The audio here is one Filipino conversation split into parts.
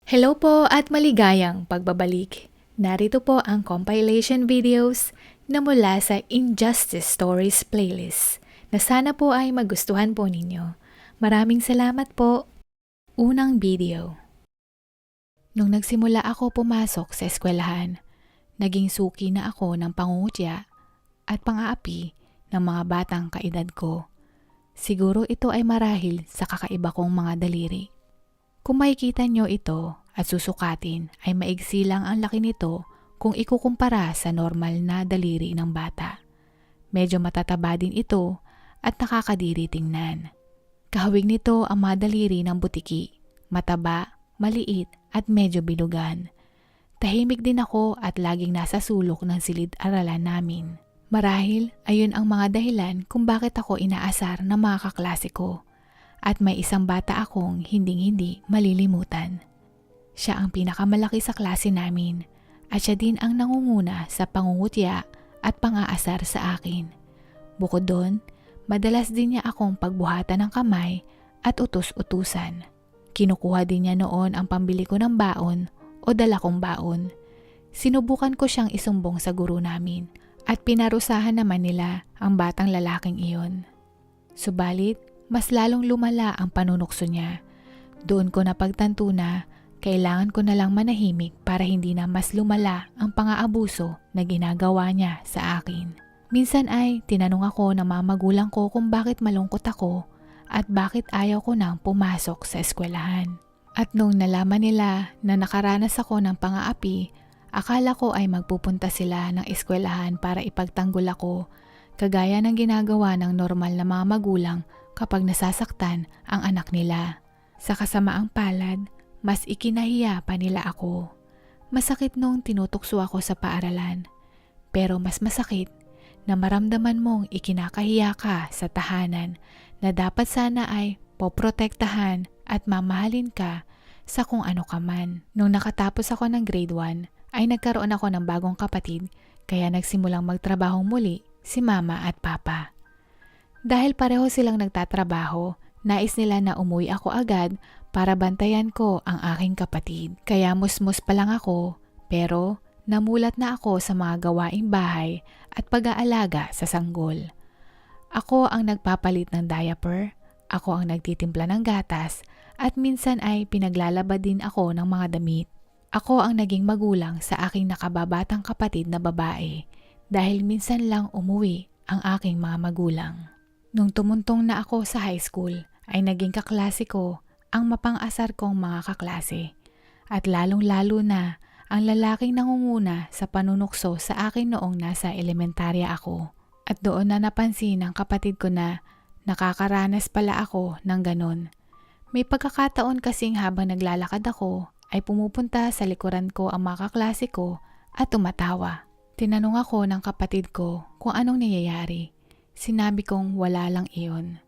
Hello po at maligayang pagbabalik. Narito po ang compilation videos na mula sa Injustice Stories playlist na sana po ay magustuhan po ninyo. Maraming salamat po. Unang video. Nung nagsimula ako pumasok sa eskwelahan, naging suki na ako ng pangungutya at pang-aapi ng mga batang kaedad ko. Siguro ito ay marahil sa kakaiba kong mga daliri. Kung makikita nyo ito at susukatin ay maigsi lang ang laki nito kung ikukumpara sa normal na daliri ng bata. Medyo matataba din ito at nakakadiri tingnan. Kahawig nito ang mga daliri ng butiki, mataba, maliit at medyo bilugan. Tahimik din ako at laging nasa sulok ng silid-aralan namin. Marahil ayun ang mga dahilan kung bakit ako inaasar ng mga kaklase ko. At may isang bata akong hinding-hindi malilimutan. Siya ang pinakamalaki sa klase namin at siya din ang nangunguna sa pangungutya at pang-aasar sa akin. Bukod doon, madalas din niya akong pagbuhatan ng kamay at utus-utusan. Kinukuha din niya noon ang pambili ko ng baon o dala kong baon. Sinubukan ko siyang isumbong sa guro namin at pinarusahan naman nila ang batang lalaking iyon. Subalit, mas lalong lumala ang panunukso niya. Doon ko napagtanto na kailangan ko na lang manahimik para hindi na mas lumala ang pang-aabuso na ginagawa niya sa akin. Minsan ay tinanong ako ng mga magulang ko kung bakit malungkot ako at bakit ayaw ko nang pumasok sa eskwelahan. At nung nalaman nila na nakaranas ako ng pang-aapi, akala ko ay magpupunta sila ng eskwelahan para ipagtanggol ako, kagaya ng ginagawa ng normal na mga magulang kapag nasasaktan ang anak nila. Sa kasamaang palad, mas ikinahiya pa nila ako. Masakit nung tinutukso ako sa paaralan. Pero mas masakit na maramdaman mong ikinakahiya ka sa tahanan na dapat sana ay poprotektahan at mamahalin ka sa kung ano ka man. Nung nakatapos ako ng grade 1, ay nagkaroon ako ng bagong kapatid kaya nagsimulang magtrabaho muli si mama at papa. Dahil pareho silang nagtatrabaho, nais nila na umuwi ako agad para bantayan ko ang aking kapatid. Kaya musmus pa lang ako, pero namulat na ako sa mga gawaing bahay at pag-aalaga sa sanggol. Ako ang nagpapalit ng diaper, ako ang nagtitimpla ng gatas, at minsan ay pinaglalaba din ako ng mga damit. Ako ang naging magulang sa aking nakababatang kapatid na babae dahil minsan lang umuwi ang aking mga magulang. Nung tumuntong na ako sa high school, ay naging kaklase ko ang mapang-asar kong mga kaklase. At lalong-lalo na ang lalaking nangunguna sa panunukso sa akin noong nasa elementarya ako. At doon na napansin ng kapatid ko na nakakaranas pala ako ng ganon. May pagkakataon kasing habang naglalakad ako, ay pumupunta sa likuran ko ang mga kaklase ko at tumatawa. Tinanong ako ng kapatid ko kung anong nangyayari. Sinabi kong wala lang iyon.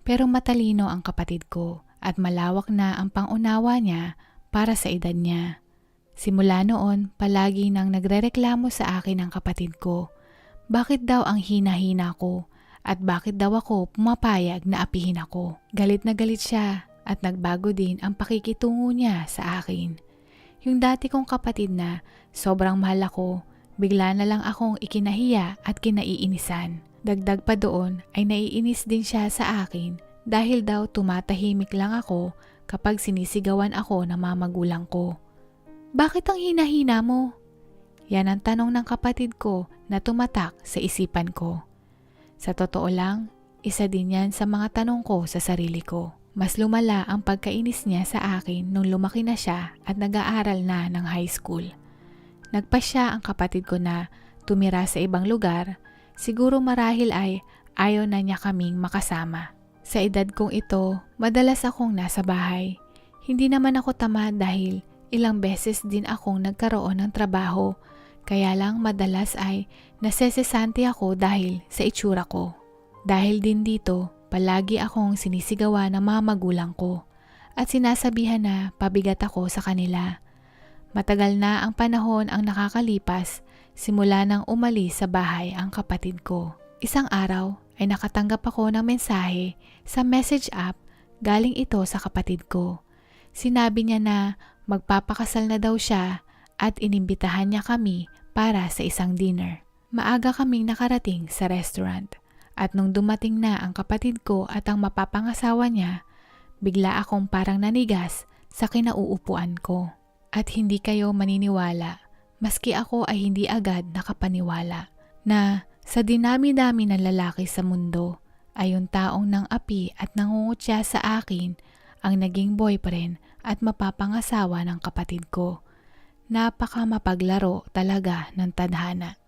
Pero matalino ang kapatid ko at malawak na ang pangunawa niya para sa edad niya. Simula noon, palagi nang nagrereklamo sa akin ang kapatid ko. Bakit daw ang hina-hina ko at bakit daw ako pumapayag na apihin ako? Galit na galit siya at nagbago din ang pakikitungo niya sa akin. Yung dati kong kapatid na sobrang mahal ako, bigla na lang akong ikinahiya at kinaiinisan. Dagdag pa doon ay naiinis din siya sa akin dahil daw tumatahimik lang ako kapag sinisigawan ako ng mga magulang ko. Bakit ang hina-hina mo? Yan ang tanong ng kapatid ko na tumatak sa isipan ko. Sa totoo lang, isa din yan sa mga tanong ko sa sarili ko. Mas lumala ang pagkainis niya sa akin nung lumaki na siya at nag-aaral na ng high school. Nagpasya ang kapatid ko na tumira sa ibang lugar. Siguro marahil ay ayaw na niya kaming makasama. Sa edad kong ito, madalas akong nasa bahay. Hindi naman ako tamad dahil ilang beses din akong nagkaroon ng trabaho. Kaya lang madalas ay nasesesante ako dahil sa itsura ko. Dahil din dito, palagi akong sinisigawan ng mga magulang ko at sinasabihan na pabigat ako sa kanila. Matagal na ang panahon ang nakakalipas simula nang umalis sa bahay ang kapatid ko. Isang araw ay nakatanggap ako ng mensahe sa message app, galing ito sa kapatid ko. Sinabi niya na Magpapakasal na daw siya at inimbitahan niya kami para sa isang dinner. Maaga kaming nakarating sa restaurant at nung dumating na ang kapatid ko at ang mapapangasawa niya, bigla akong parang nanigas sa kinauupuan ko. At hindi kayo maniniwala, maski ako ay hindi agad nakapaniwala, na sa dinami-dami ng lalaki sa mundo ay yung taong nang api at nangungutya sa akin ang naging boyfriend at mapapangasawa ng kapatid ko. Napaka mapaglaro talaga ng tadhana.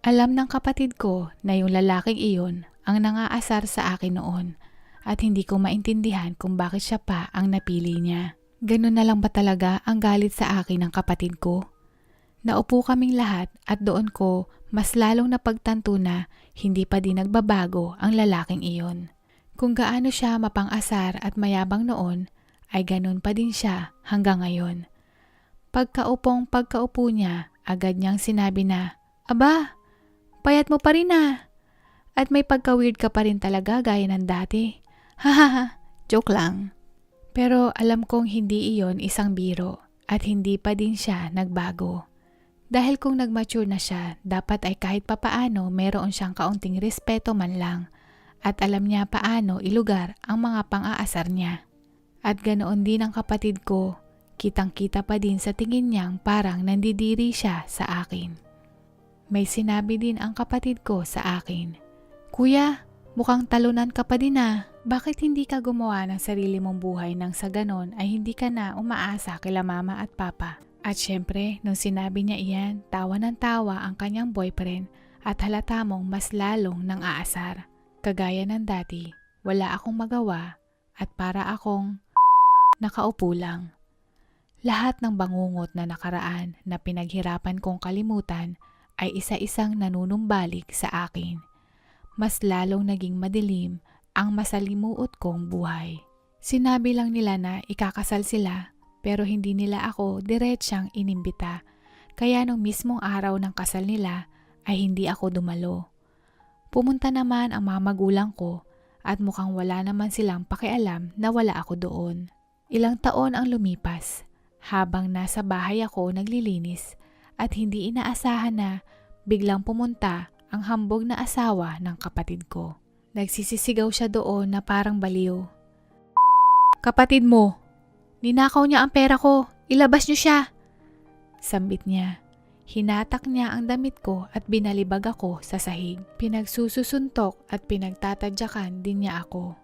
Alam ng kapatid ko na yung lalaking iyon ang nangaasar sa akin noon at hindi ko maintindihan kung bakit siya pa ang napili niya. Ganun na lang ba talaga ang galit sa akin ng kapatid ko? Naupo kaming lahat at doon ko mas lalong napagtanto na hindi pa din nagbabago ang lalaking iyon. Kung gaano siya mapang-asar at mayabang noon, ay ganun pa din siya hanggang ngayon. Pagkaupo niya, agad niyang sinabi na, "Aba, payat mo pa rin ah. At may pagka-weird ka pa rin talaga gaya ng dati." Hahaha, joke lang. Pero alam kong hindi iyon isang biro at hindi pa din siya nagbago. Dahil kung nag-mature na siya, dapat ay kahit papaano meron siyang kaunting respeto man lang at alam niya paano ilugar ang mga pang-aasar niya. At ganoon din ang kapatid ko, kitang-kita pa din sa tingin niyang parang nandidiri siya sa akin. May sinabi din ang kapatid ko sa akin, "Kuya, mukhang talunan ka pa din ah. Bakit hindi ka gumawa ng sarili mong buhay nang sa ganon ay hindi ka na umaasa kila mama at papa?" At syempre, nung sinabi niya iyan, tawa ng tawa ang kanyang boyfriend at halata mong mas lalong nang aasar. Kagaya ng dati, wala akong magawa at para akong nakaupo lang. Lahat ng bangungot na nakaraan na pinaghirapan kong kalimutan ay isa-isang nanunumbalik sa akin. Mas lalong naging madilim ang masalimuot kong buhay. Sinabi lang nila na ikakasal sila pero hindi nila ako diretsyang inimbita. Kaya nung mismong araw ng kasal nila ay hindi ako dumalo. Pumunta naman ang mga magulang ko at mukhang wala naman silang pakialam na wala ako doon. Ilang taon ang lumipas habang nasa bahay ako naglilinis at hindi inaasahan na biglang pumunta ang hambog na asawa ng kapatid ko. Nagsisisigaw siya doon na parang baliw. "Kapatid mo, ninakaw niya ang pera ko, ilabas niyo siya!" Sambit niya. Hinatak niya ang damit ko at binalibag ako sa sahig. Pinagsususuntok at pinagtatadyakan din niya ako.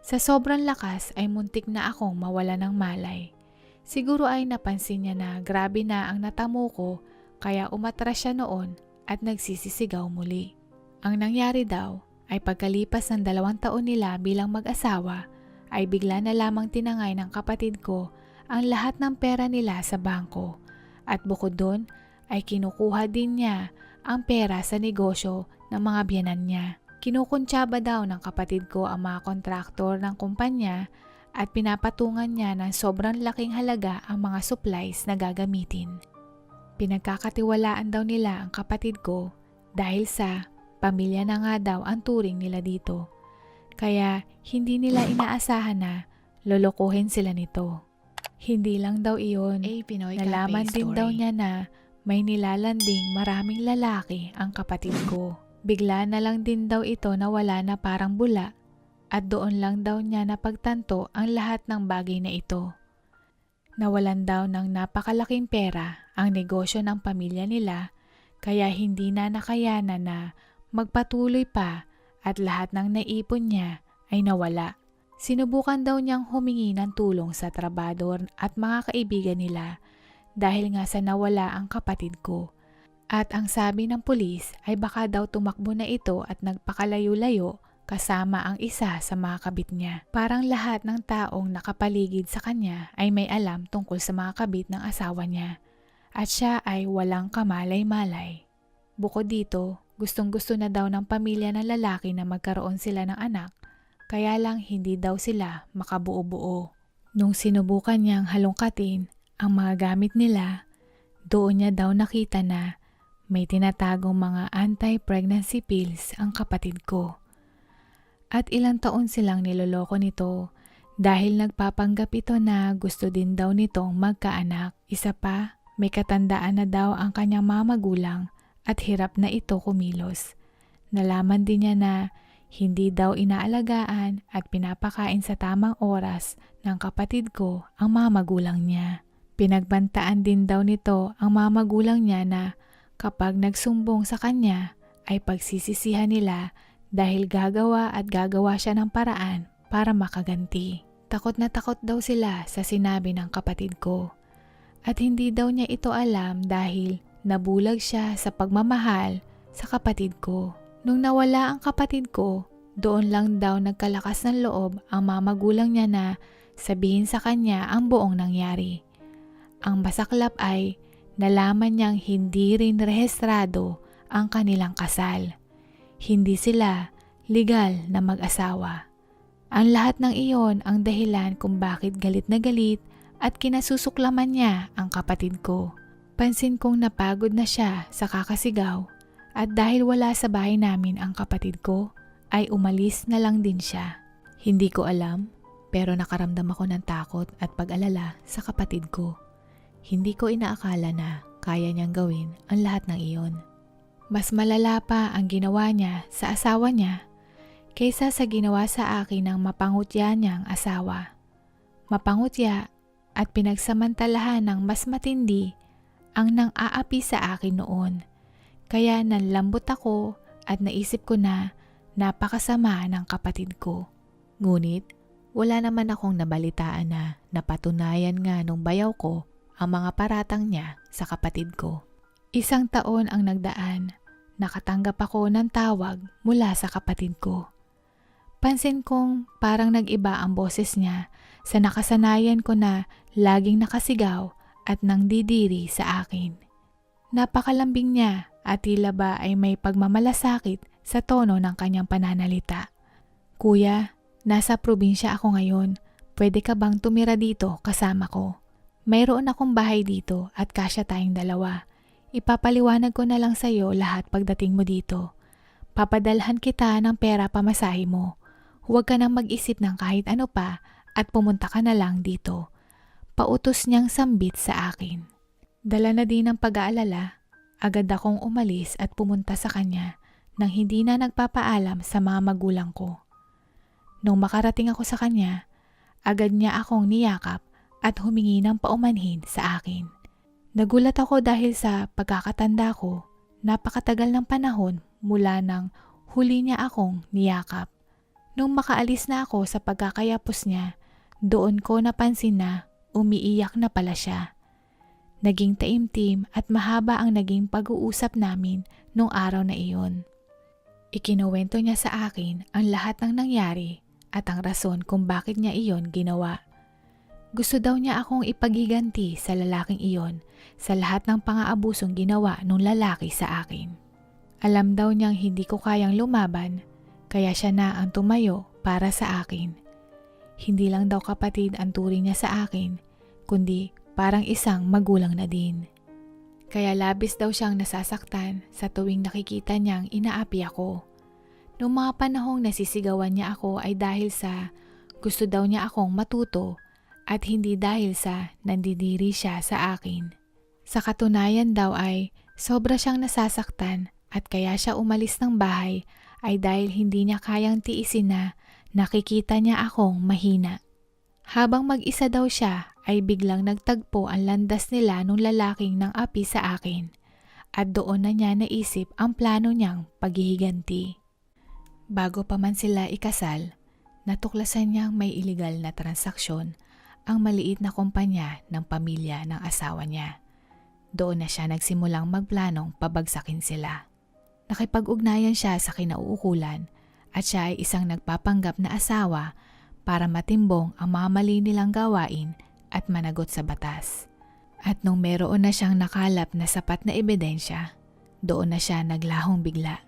Sa sobrang lakas ay muntik na akong mawala ng malay. Siguro ay napansin niya na grabe na ang natamo ko kaya umatras siya noon at nagsisisigaw muli. Ang nangyari daw ay pagkalipas ng 2 taon nila bilang mag-asawa ay bigla na lamang tinangay ng kapatid ko ang lahat ng pera nila sa bangko at bukod doon ay kinukuha din niya ang pera sa negosyo ng mga biyenan niya. Kinukuntsaba daw ng kapatid ko ang mga kontraktor ng kumpanya at pinapatungan niya ng sobrang laking halaga ang mga supplies na gagamitin. Pinagkakatiwalaan daw nila ang kapatid ko dahil sa pamilya na nga daw ang turing nila dito. Kaya hindi nila inaasahan na lolokohin sila nito. Hindi lang daw iyon, nalaman din daw niya na may nilalanding maraming lalaki ang kapatid ko. Bigla na lang din daw ito nawala na parang bula at doon lang daw niya napagtanto ang lahat ng bagay na ito. Nawalan daw ng napakalaking pera ang negosyo ng pamilya nila kaya hindi na nakayanan na magpatuloy pa at lahat ng naipon niya ay nawala. Sinubukan daw niyang humingi ng tulong sa trabador at mga kaibigan nila dahil nga sa nawala ang kapatid ko. At ang sabi ng pulis ay baka daw tumakbo na ito at nagpakalayo-layo kasama ang isa sa mga kabit niya. Parang lahat ng taong nakapaligid sa kanya ay may alam tungkol sa mga kabit ng asawa niya. At siya ay walang kamalay-malay. Bukod dito, gustong-gusto na daw ng pamilya ng lalaki na magkaroon sila ng anak. Kaya lang hindi daw sila makabuo-buo. Nung sinubukan niyang halongkatin ang mga gamit nila, doon niya daw nakita na may tinatagong mga anti-pregnancy pills ang kapatid ko. At ilang taon silang niloloko nito Dahil nagpapanggap ito na gusto din daw nitong magkaanak. Isa pa, may katandaan na daw ang kanyang mga magulang at hirap na ito kumilos. Nalaman din niya na hindi daw inaalagaan at pinapakain sa tamang oras ng kapatid ko ang mga magulang niya. Pinagbantaan din daw nito ang mga magulang niya na kapag nagsumbong sa kanya ay pagsisisihan nila dahil gagawa siya ng paraan para makaganti. Takot na takot daw sila sa sinabi ng kapatid ko. At hindi daw niya ito alam dahil nabulag siya sa pagmamahal sa kapatid ko. Nung nawala ang kapatid ko, doon lang daw nagkalakas ng loob ang mga magulang niya na sabihin sa kanya ang buong nangyari. Ang masaklap ay nalaman niyang hindi rin rehistrado ang kanilang kasal. Hindi sila legal na mag-asawa. Ang lahat ng iyon ang dahilan kung bakit galit na galit at kinasusuklaman niya ang kapatid ko. Pansin kong napagod na siya sa kakasigaw at dahil wala sa bahay namin ang kapatid ko, ay umalis na lang din siya. Hindi ko alam, pero nakaramdam ako ng takot at pag-alala sa kapatid ko. Hindi ko inaakala na kaya niyang gawin ang lahat ng iyon. Mas malala pa ang ginawa niya sa asawa niya kaysa sa ginawa sa akin ng mapangutya niyang asawa. Mapangutya at pinagsamantalahan ng mas matindi ang nang-aapi sa akin noon. Kaya nanlambot ako at naisip ko na napakasama ng kapatid ko. Ngunit wala naman akong nabalitaan na napatunayan nga nung bayaw ko ang mga paratang niya sa kapatid ko. 1 taon ang nagdaan, nakatanggap ako ng tawag mula sa kapatid ko. Pansin kong parang nag-iba ang boses niya sa nakasanayan ko na laging nakasigaw at nangdidiri sa akin. Napakalambing niya at tila ba ay may pagmamalasakit sa tono ng kanyang pananalita. Kuya, nasa probinsya ako ngayon. Pwede ka bang tumira dito kasama ko? Mayroon akong bahay dito at kasya tayong dalawa. Ipapaliwanag ko na lang sa iyo lahat pagdating mo dito. Papadalhan kita ng pera pamasahe mo. Huwag ka nang mag-isip ng kahit ano pa at pumunta ka na lang dito. Pautos niyang sambit sa akin. Dala na din ng pag-aalala, agad akong umalis at pumunta sa kanya nang hindi na nagpapaalam sa mga magulang ko. Nung makarating ako sa kanya, agad niya akong niyakap at humingi ng paumanhin sa akin. Nagulat ako dahil sa pagkakatanda ko, napakatagal ng panahon mula nang huli niya akong niyakap. Nung makaalis na ako sa pagkakayapos niya, doon ko napansin na umiiyak na pala siya. Naging taimtim at mahaba ang naging pag-uusap namin nung araw na iyon. Ikinuwento niya sa akin ang lahat ng nangyari at ang rason kung bakit niya iyon ginawa. Gusto daw niya akong ipagiganti sa lalaking iyon sa lahat ng pang-aabusong ginawa nung lalaki sa akin. Alam daw niyang hindi ko kayang lumaban, kaya siya na ang tumayo para sa akin. Hindi lang daw kapatid ang turing niya sa akin, kundi parang isang magulang na din. Kaya labis daw siyang nasasaktan sa tuwing nakikita niyang inaapi ako. Noong mga panahong nasisigawan niya ako ay dahil sa gusto daw niya akong matuto at hindi dahil sa nandidiri siya sa akin. Sa katunayan daw ay sobra siyang nasasaktan at kaya siya umalis ng bahay ay dahil hindi niya kayang tiisin na nakikita niya akong mahina. Habang mag-isa daw siya ay biglang nagtagpo ang landas nila nung lalaking nang api sa akin at doon na niya naisip ang plano niyang paghihiganti. Bago pa man sila ikasal, natuklasan niyang may iligal na transaksyon ang maliit na kumpanya ng pamilya ng asawa niya. Doon na siya nagsimulang magplanong pabagsakin sila. Nakipag-ugnayan siya sa kinauukulan at siya ay isang nagpapanggap na asawa para matimbong ang mga mali nilang gawain at managot sa batas. At nung meron na siyang nakalap na sapat na ebidensya, doon na siya naglahong bigla.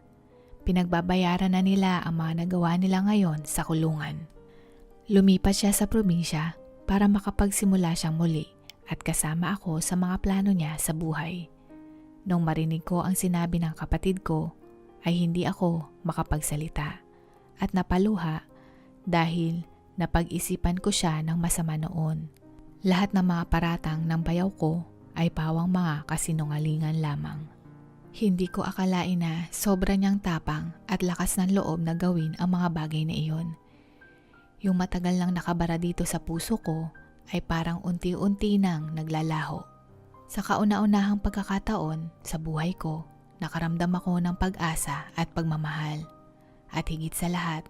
Pinagbabayaran na nila ang mga nagawa nila ngayon sa kulungan. Lumipat siya sa probinsya para makapagsimula siyang muli at kasama ako sa mga plano niya sa buhay. Nung marinig ko ang sinabi ng kapatid ko, ay hindi ako makapagsalita at napaluha dahil napag-isipan ko siya ng masama noon. Lahat ng mga paratang ng bayaw ko ay pawang mga kasinungalingan lamang. Hindi ko akalain na sobra niyang tapang at lakas ng loob na gawin ang mga bagay na iyon. Yung matagal nang nakabara dito sa puso ko ay parang unti-unti nang naglalaho. Sa kauna-unahang pagkakataon sa buhay ko, nakaramdam ako ng pag-asa at pagmamahal. At higit sa lahat,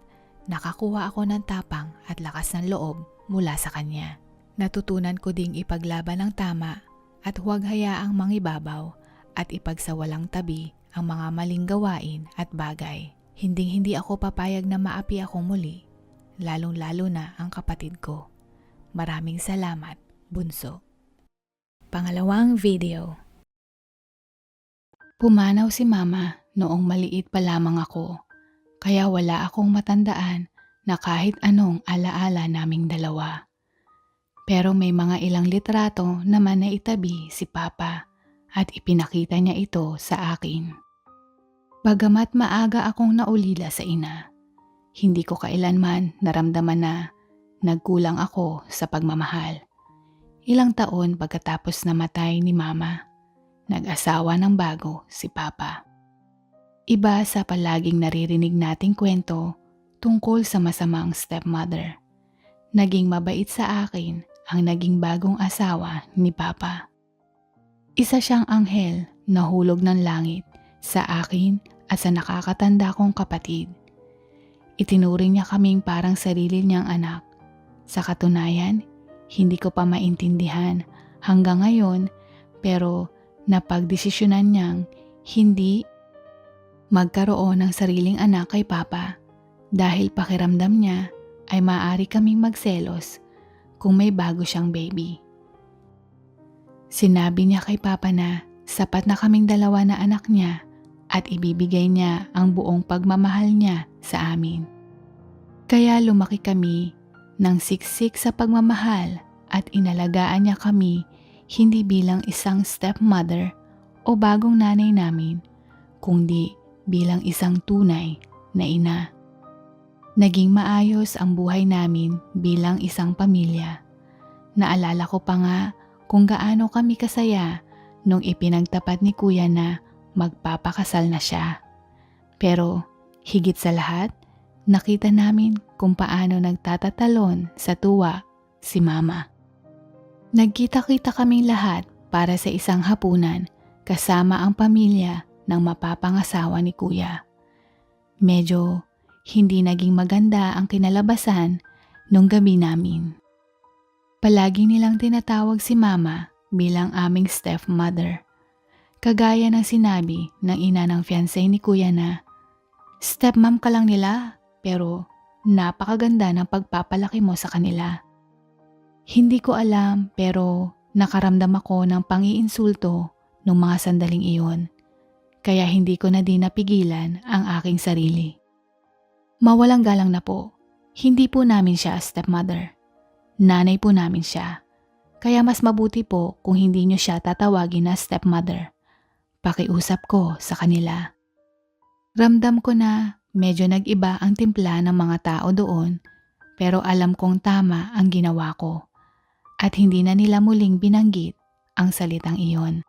nakakuha ako ng tapang at lakas ng loob mula sa kanya. Natutunan ko ding ipaglaban ng tama at huwag hayaang mangibabaw at ipagsawalang tabi ang mga maling gawain at bagay. Hinding-hindi ako papayag na maapi ako muli, lalong-lalo na ang kapatid ko. Maraming salamat, Bunso. Pangalawang video. Pumanaw si Mama noong maliit pa lamang ako, kaya wala akong matandaan na kahit anong alaala naming dalawa. Pero may mga ilang litrato naman na itabi si Papa at ipinakita niya ito sa akin. Bagamat maaga akong naulila sa ina, hindi ko kailanman naramdaman na nagkulang ako sa pagmamahal. Ilang taon pagkatapos namatay ni Mama, nag-asawa ng bago si Papa. Iba sa palaging naririnig nating kwento tungkol sa masamang stepmother. Naging mabait sa akin ang naging bagong asawa ni Papa. Isa siyang anghel na hulog ng langit sa akin at sa nakakatanda kong kapatid. Itinuring niya kaming parang sarili niyang anak. Sa katunayan, hindi ko pa maintindihan hanggang ngayon, pero napagdesisyonan niyang hindi magkaroon ng sariling anak kay Papa dahil pakiramdam niya ay maaari kaming magselos kung may bago siyang baby. Sinabi niya kay Papa na sapat na kaming dalawa na anak niya at ibibigay niya ang buong pagmamahal niya sa amin. Kaya lumaki kami ng siksik sa pagmamahal at inalagaan niya kami hindi bilang isang stepmother o bagong nanay namin, kundi bilang isang tunay na ina. Naging maayos ang buhay namin bilang isang pamilya. Naalala ko pa nga kung gaano kami kasaya nung ipinagtapat ni Kuya na magpapakasal na siya. Pero higit sa lahat, nakita namin kung paano nagtatatalon sa tuwa si Mama. Nagkita-kita kaming lahat para sa isang hapunan kasama ang pamilya ng mapapangasawa ni Kuya. Medyo hindi naging maganda ang kinalabasan nung gabi namin. Palagi nilang tinatawag si Mama bilang aming stepmother. Kagaya ng sinabi ng ina ng fiancé ni Kuya na, "Stepmom ka lang nila, pero napakaganda ng pagpapalaki mo sa kanila." Hindi ko alam pero nakaramdam ako ng pangiinsulto nung mga sandaling iyon. Kaya hindi ko na din napigilan ang aking sarili. Mawalang galang na po, hindi po namin siya stepmother. Nanay po namin siya. Kaya mas mabuti po kung hindi niyo siya tatawagin na stepmother. Pakiusap ko sa kanila. Ramdam ko na medyo nag-iba ang timpla ng mga tao doon, pero alam kong tama ang ginawa ko. At hindi na nila muling binanggit ang salitang iyon.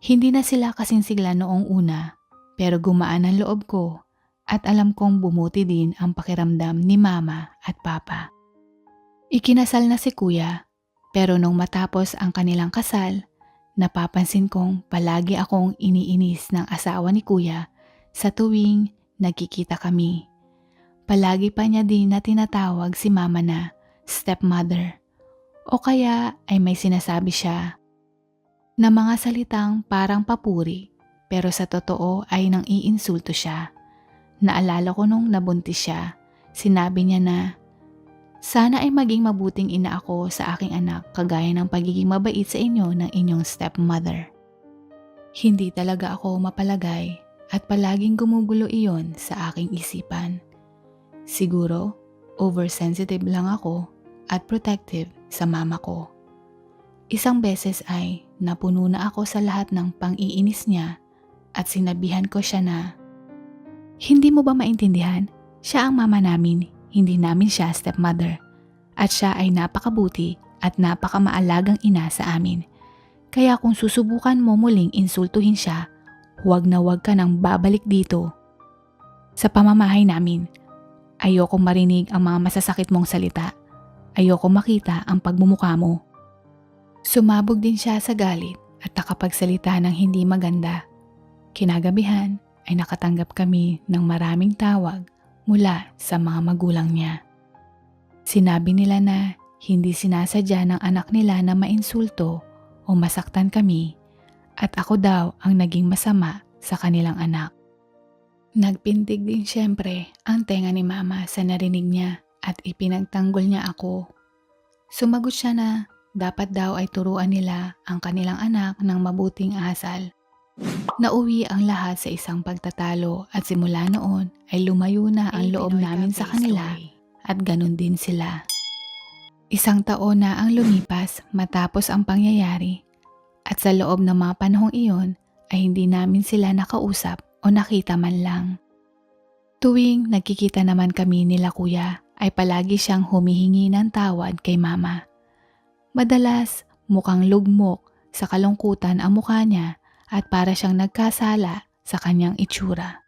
Hindi na sila kasingsigla noong una, pero gumaan ang loob ko at alam kong bumuti din ang pakiramdam ni Mama at Papa. Ikinasal na si Kuya, pero nung matapos ang kanilang kasal, napapansin kong palagi akong iniinis ng asawa ni Kuya sa tuwing nagkikita kami. Palagi pa niya din na tinatawag si Mama na stepmother, o kaya ay may sinasabi siya na mga salitang parang papuri pero sa totoo ay nang iinsulto siya. Naalala ko nung nabuntis siya, sinabi niya na, "Sana ay maging mabuting ina ako sa aking anak kagaya ng pagiging mabait sa inyo ng inyong stepmother." Hindi talaga ako mapalagay at palaging gumugulo iyon sa aking isipan. Siguro, oversensitive lang ako at protective sa mama ko. Isang beses ay napuno na ako sa lahat ng pang-iinis niya at sinabihan ko siya na, "Hindi mo ba maintindihan? Siya ang mama namin, hindi namin siya stepmother. At siya ay napakabuti at napakamaalagang ina sa amin. Kaya kung susubukan mo muling insultuhin siya, huwag na huwag ka nang babalik dito sa pamamahay namin. Ayokong marinig ang mga masasakit mong salita. Ayokong makita ang pagmumukha mo. Sumabog din siya sa galit at nakapagsalita ng hindi maganda. Kinagabihan ay nakatanggap kami ng maraming tawag mula sa mga magulang niya. Sinabi nila na hindi sinasadya ng anak nila na mainsulto o masaktan kami at ako daw ang naging masama sa kanilang anak. Nagpintig din siyempre ang tenga ni mama sa narinig niya at ipinagtanggol niya ako. Sumagot siya na dapat daw ay turuan nila ang kanilang anak ng mabuting asal. Nauwi ang lahat sa isang pagtatalo at simula noon ay lumayo na ang loob namin sa kanila at ganun din sila. Isang taon na ang lumipas matapos ang pangyayari at sa loob ng mga panahong iyon ay hindi namin sila nakausap o nakita man lang. Tuwing nagkikita naman kami nila kuya ay palagi siyang humihingi ng tawad kay mama. Madalas mukhang lugmok sa kalungkutan ang mukha niya at para siyang nagkasala sa kanyang itsura.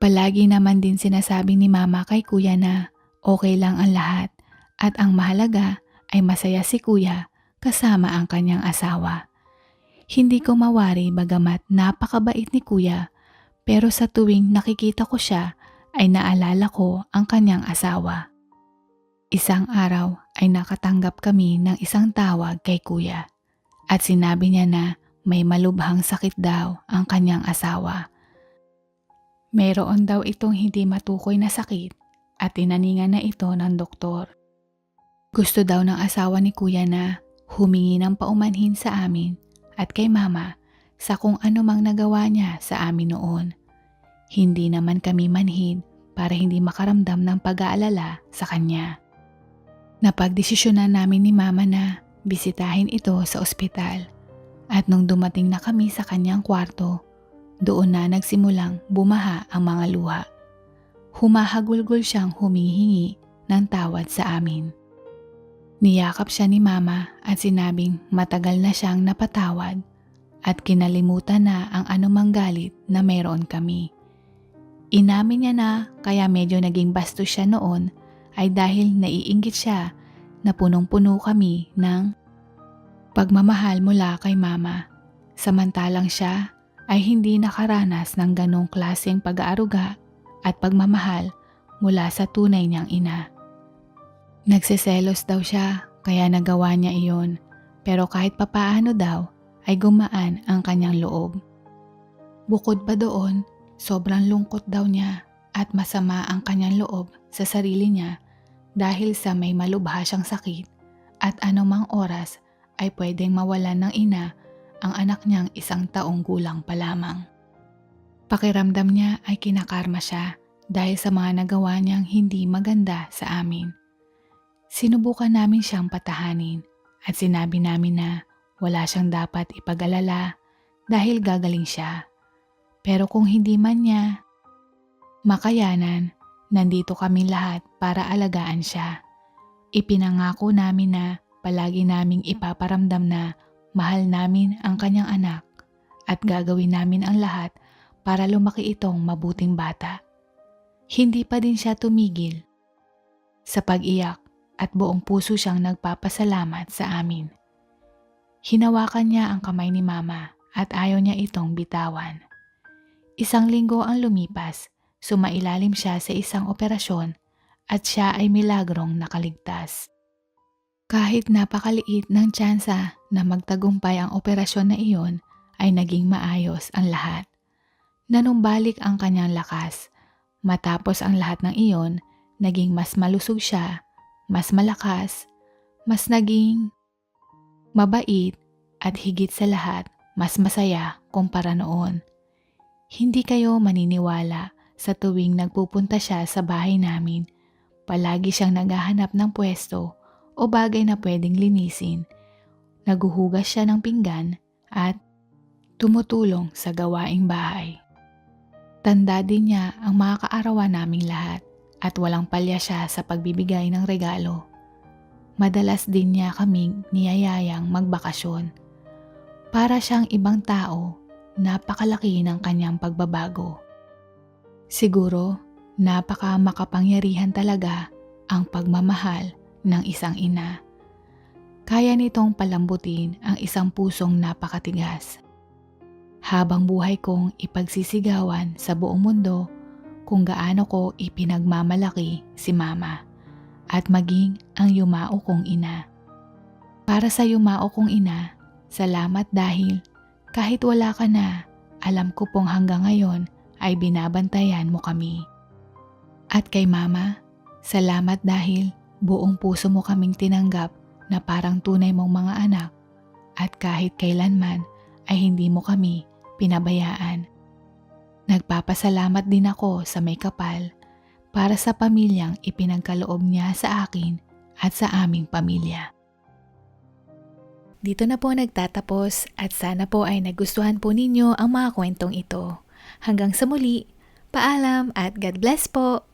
Palagi naman din sinasabi ni mama kay kuya na okay lang ang lahat at ang mahalaga ay masaya si kuya kasama ang kanyang asawa. Hindi ko mawari bagamat napakabait ni kuya pero sa tuwing nakikita ko siya ay naalala ko ang kanyang asawa. Isang araw ay nakatanggap kami ng isang tawag kay kuya at sinabi niya na may malubhang sakit daw ang kanyang asawa. Mayroon daw itong hindi matukoy na sakit at tinaningan na ito ng doktor. Gusto daw ng asawa ni kuya na humingi ng paumanhin sa amin at kay mama sa kung ano mang nagawa niya sa amin noon. Hindi naman kami manhid para hindi makaramdam ng pag-aalala sa kanya. Napagdesisyonan namin ni mama na bisitahin ito sa ospital. At nung dumating na kami sa kanyang kwarto, doon na nagsimulang bumaha ang mga luha. Humahagulgol siyang humihingi ng tawad sa amin. Niyakap siya ni mama at sinabing matagal na siyang napatawad at kinalimutan na ang anumang galit na mayroon kami. Inamin niya na kaya medyo naging bastos siya noon ay dahil naiinggit siya na punong-puno kami ng pagmamahal mula kay mama, samantalang siya ay hindi nakaranas ng ganong klaseng pag-aaruga at pagmamahal mula sa tunay niyang ina. Nagseselos daw siya kaya nagawa niya iyon pero kahit papaano daw ay gumaan ang kanyang loob. Bukod pa doon, sobrang lungkot daw niya at masama ang kanyang loob sa sarili niya dahil sa may malubha siyang sakit at anumang oras ay pwedeng mawalan ng ina ang anak niyang 1 taong gulang pa lamang. Pakiramdam niya ay kinakarma siya dahil sa mga nagawa niyang hindi maganda sa amin. Sinubukan namin siyang patahanin at sinabi namin na wala siyang dapat ipag-alala dahil gagaling siya. Pero kung hindi man niya makayanan, nandito kami lahat para alagaan siya. Ipinangako namin na palagi naming ipaparamdam na mahal namin ang kanyang anak at gagawin namin ang lahat para lumaki itong mabuting bata. Hindi pa din siya tumigil sa pag-iyak at buong puso siyang nagpapasalamat sa amin. Hinawakan niya ang kamay ni mama at ayaw niya itong bitawan. 1 linggo ang lumipas, sumailalim siya sa isang operasyon at siya ay milagrong nakaligtas. Kahit napakaliit ng tsansa na magtagumpay ang operasyon na iyon ay naging maayos ang lahat. Nanumbalik ang kanyang lakas. Matapos ang lahat ng iyon, naging mas malusog siya, mas malakas, mas naging mabait at higit sa lahat, mas masaya kumpara noon. Hindi kayo maniniwala sa tuwing nagpupunta siya sa bahay namin. Palagi siyang naghahanap ng pwesto o bagay na pwedeng linisin. Naguhugas siya ng pinggan at tumutulong sa gawaing bahay. Tanda din niya ang mga kaarawan naming lahat at walang palya siya sa pagbibigay ng regalo. Madalas din niya kaming niyayayang magbakasyon. Para siyang ibang tao, napakalaki ng kanyang pagbabago. Siguro, napaka makapangyarihan talaga ang pagmamahal ng isang ina. Kaya nitong palambutin ang isang pusong napakatigas. Habang buhay kong ipagsisigawan sa buong mundo kung gaano ko ipinagmamalaki si mama at maging ang yumao kong ina. Para sa yumao kong ina, salamat dahil kahit wala ka na, alam ko pong hanggang ngayon ay binabantayan mo kami. At kay mama, salamat dahil buong puso mo kaming tinanggap na parang tunay mong mga anak at kahit kailanman ay hindi mo kami pinabayaan. Nagpapasalamat din ako sa may kapal para sa pamilyang ipinagkaloob niya sa akin at sa aming pamilya. Dito na po nagtatapos at sana po ay nagustuhan po ninyo ang mga kwentong ito. Hanggang sa muli, paalam at God bless po!